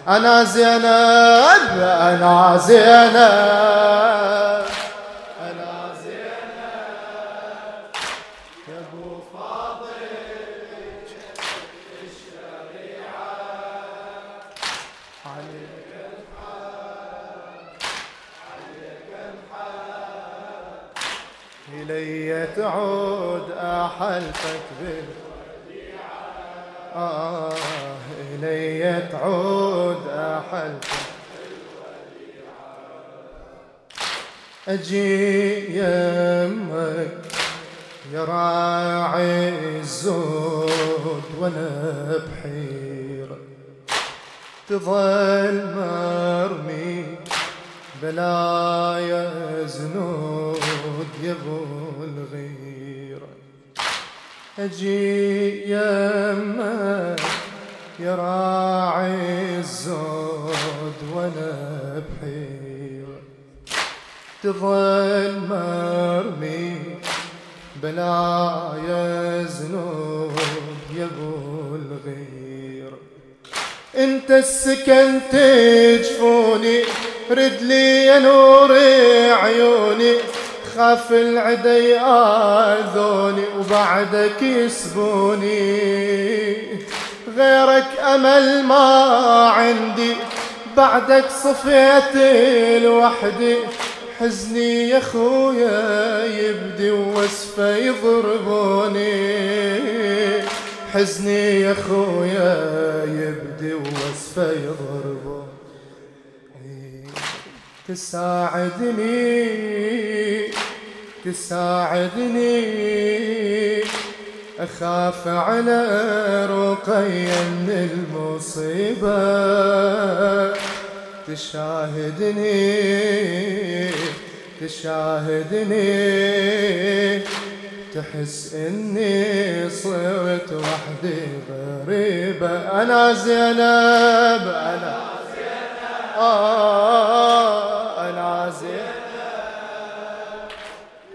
أنا زينب أنا زينب أنا زينب يا أبو فاضل الشريعة عليك الحق عليك الحق إلي تعود أحلفك بالوديعة إلي تعود أحلفك أجي يمك يا راعي الزود وانا بحيرة تظل مرمي بلايا زنود يا ابو الغيرة أجي يمك يا راعي الزود وانا بحيرة تظل مرمي بلايا زنود يا ابو الغيرة انت السكن تجفوني رد لي يا نور عيوني خاف العدا يآذوني وبعدك يسبوني غيرك أمل ما عندي بعدك صفيت لوحدي حزني يا خويا يبدي ووسفه يضربوني حزني يا خويا يبدي ووسفه يضربوني تساعدني أخاف على رقية من المصيبة تشاهدني تحس إني صرت وحدي غريبة أنا زينب أنا زينب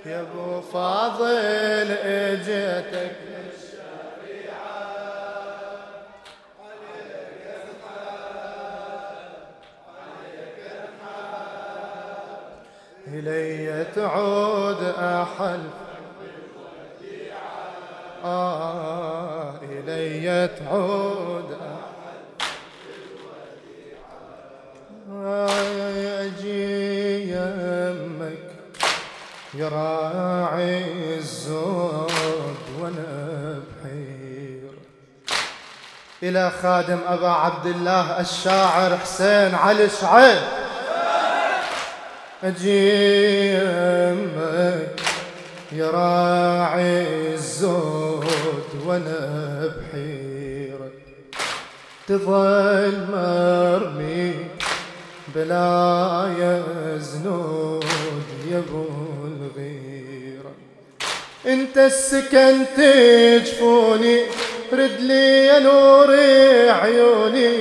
يا ابو فاضل اجيتك للشريعة عليك الحق إلي تعود أحلفك بالوديعة إلي تعود أجي يمك يا راعي الزود وانا بحير إلى خادم أبا عبد الله الشاعر حسين علي شعيب أجي يمك يا راعي الزود وانا بحير تظل مرمي بلايا زنود يا ابو الغيرة انت السكن تجفوني رد لي يا نور عيوني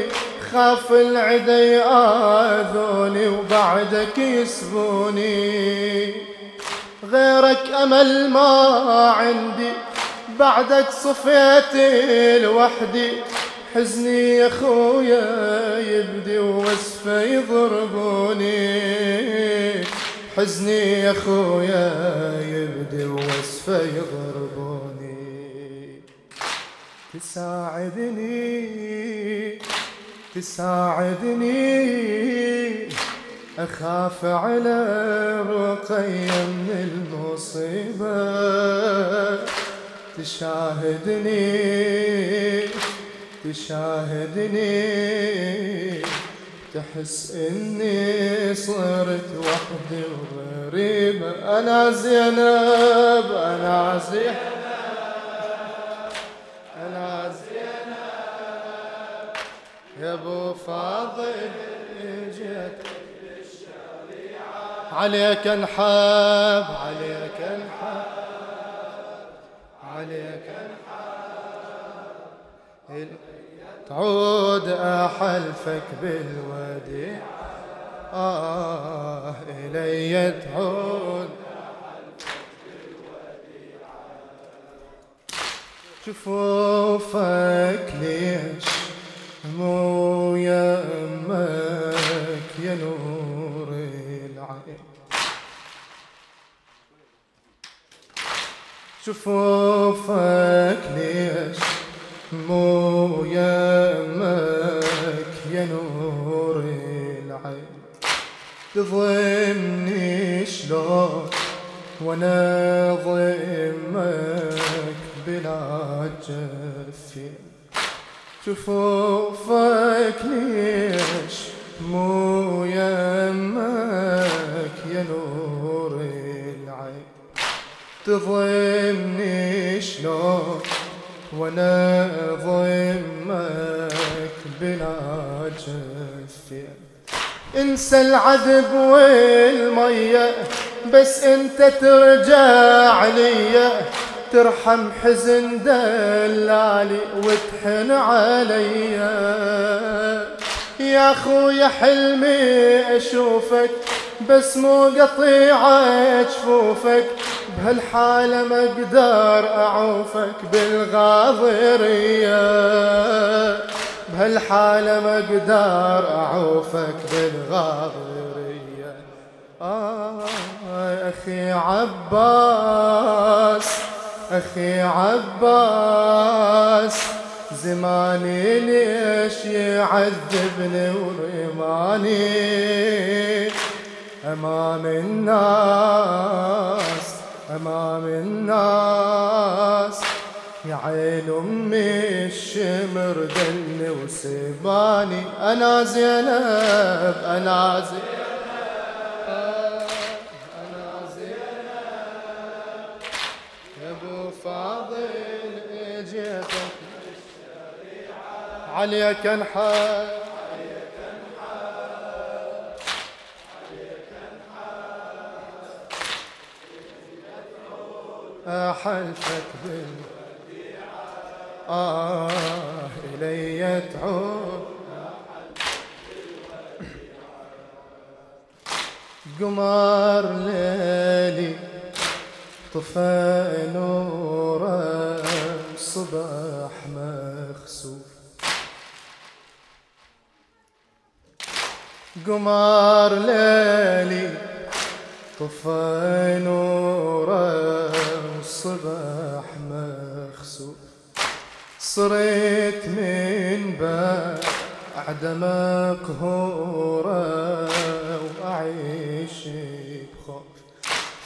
خاف العدا يآذوني وبعدك يسبوني غيرك أمل ما عندي بعدك صفيت لوحدي حزني يا خويا يبدي ووسفه يضربوني حزني يا خويا يبدي ووسفه يضربوني تساعدني أخاف على رقية من المصيبة تشاهدني تحس إني صرت وحدي وغريبة أنا زينب أنا زينب يا أبو فاضل جيت عليك انحب عليك تعود أحلفك بالوديعة إلي تعود شفوفك ليش مو يم شفوفك ليش مو يمك يا نور العين، تضمني شلون وانا ضمك بلا جفين. شفوفك ليش مو يمك يا نور العين، تضمني شلون وانا ضمك بلا جفين. انسى العذب والمية بس انت ترجع لي، ترحم حزن دلالي وتحن علي. يا خويا حلمي اشوفك بس مو قطيعة جفوفك، بهالحالة ما اقدر اعوفك بالغاضرية، بهالحالة ما اقدر اعوفك بالغاضرية. اخي عباس اخي عباس، زماني ليش يعذبني ورماني امام الناس امام الناس. يا عين امي الشمر دلني وسباني. انا زينب انا زينب انا زينب يا ابو فاضل اجيتك عليك انحر احلفك إلي تعود. قمر ليلي طفى نوره، صبح مخسوف. قمر ليلي طفى نوره، صبح مخسوف. صرت من بعد مقهورة وأعيش بخوف.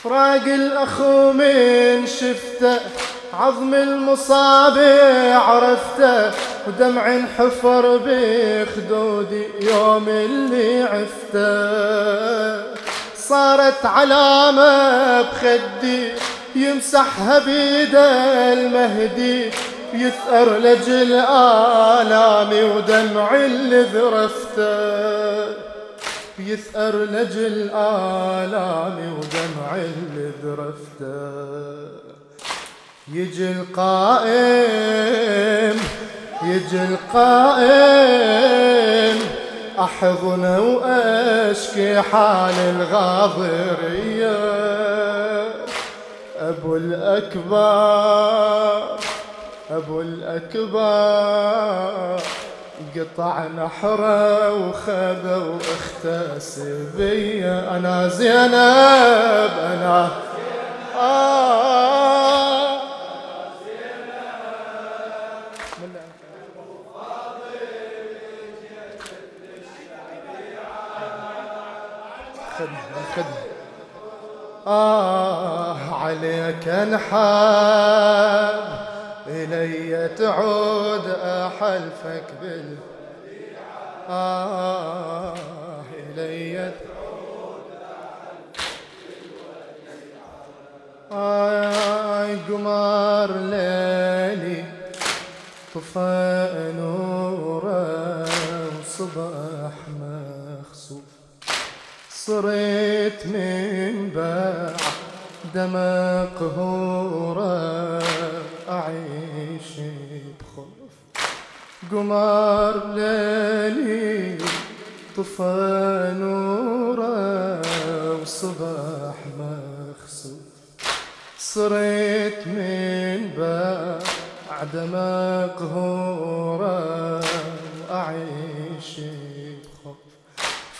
فراق الأخو من شفته، عظم المصابع عرفته، ودمع انحفر بخدودي يوم اللي عفته. صارت علامة بخدي يمسحها بيده المهدي، يثأر لجل آلامي ودمع اللي ذرفته، يثأر لجل آلامي ودمع اللي ذرفته. يجي القائم يجي القائم، أحضنه وأشكي حال الغاضرية. أبو الأكبر أبو الأكبر، قطع نحره وخذه واختسب بي. أنا زينب أنا عليك انحب إلي تعود، أحلفك بال إلي تعود قمر ليلي طفى نوره وصبح مخسوف. صرت من بعد مقهورة أعيش بخوف. قمر ليلي طفى نوره وصبح مخسوف. صرت من بعد مقهورة أعيش بخوف.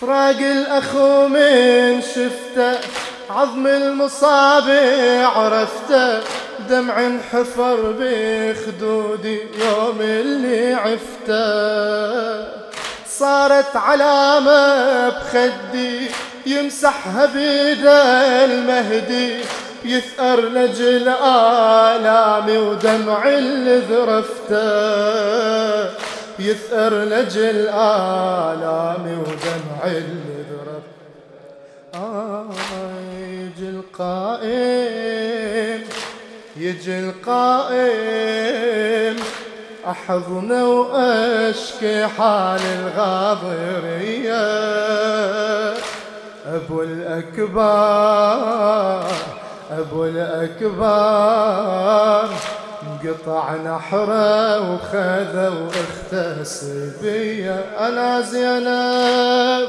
فراق الأخو من شفته، عظم المصابع عرفته، دمع انحفر بخدودي يوم اللي عفته، صارت علامة بخدي يمسحها بيده المهدي، يثأر لجل آلامي ودمع اللي ذرفته، يثأر لجل آلامي ودمع اللي ذرفته. يجي القائم يجي القائم أحضنه وأشكي حال الغاضرية، أبو الأكبر أبو الأكبر انقطع نحره وخذه واخته سبية. أنا زينب